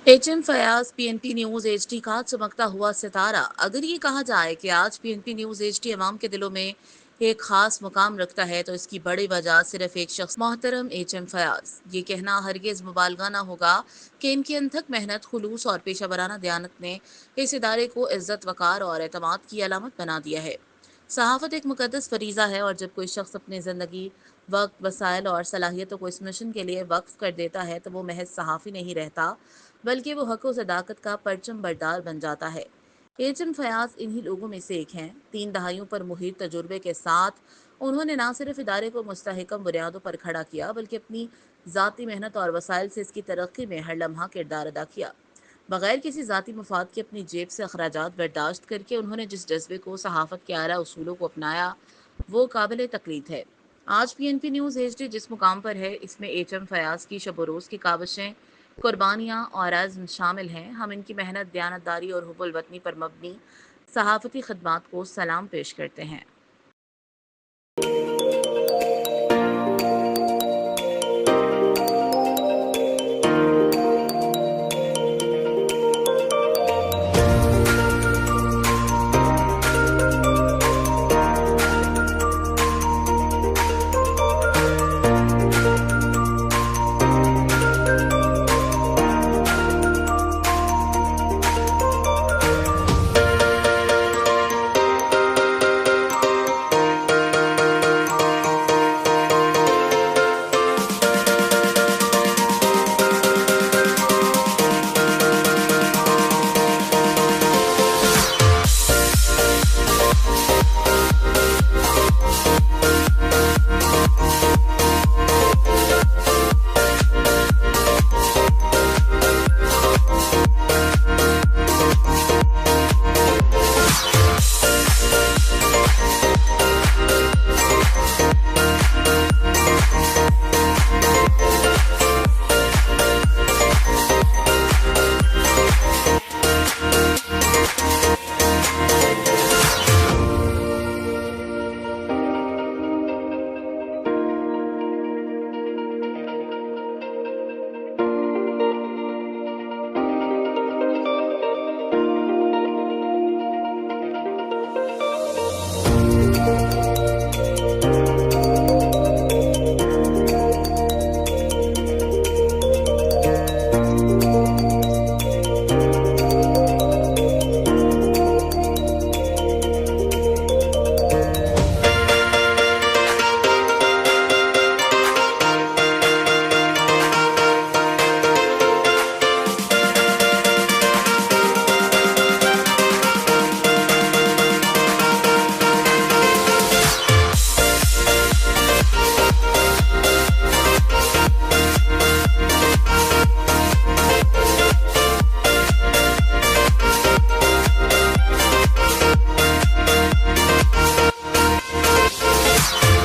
HM Fayaz PNP news HD का चमकता हुआ सितारा। अगर ये कहा जाए कि आज पीएनपी न्यूज एचडी अवाम के दिलों में एक खास मुकाम रखता है तो इसकी बड़ी वजह सिर्फ एक शख्स मोहतरम एचएम फयाज। ये कहना हरगिज मुबालगा ना होगा कि इनकी अनथक मेहनत, खुलूस और पेशा वराना दयानत ने इस इदारे को इज्जत, वकार और एतमाद की अलामत बना दिया है। सहाफ़त एक मुक़द्दस फ़रीज़ा है और जब कोई शख्स अपनी ज़िंदगी, वक्त, वसाइल और सलाहियतों को इस मिशन के लिए वक्फ कर देता है तो वो महज सहाफ़ी नहीं रहता, बल्कि वो हक़ व सदाकत का परचम बरदार बन जाता है। एचएम फयाज इन्हीं लोगों में से एक हैं। 3 दहाइयों पर मुहित तजुर्बे के साथ उन्होंने न सिर्फ इदारे को मुस्तहकम बुनियादों पर खड़ा किया, बल्कि अपनी ज़ाती मेहनत और वसाइल से इसकी तरक्की में हर लम्हा किरदार अदा किया। बगैर किसी ज़ाती मफाद के अपनी जेब से अखराजात बर्दाश्त करके उन्होंने जिस जज्बे को, सहाफ़त के आला उसूलों को अपनाया, वो काबिल तकलीद है। आज पीएनपी न्यूज़ एचडी जिस मुकाम पर है, इसमें एचएम फयाज की शब रोज़ की काविशें, कुर्बानियाँ और आज़्म शामिल हैं। हम इनकी मेहनत, दयानतदारी और हुब्बुल वतनी पर मबनी सहाफ़ती खिदमात को सलाम पेश करते हैं।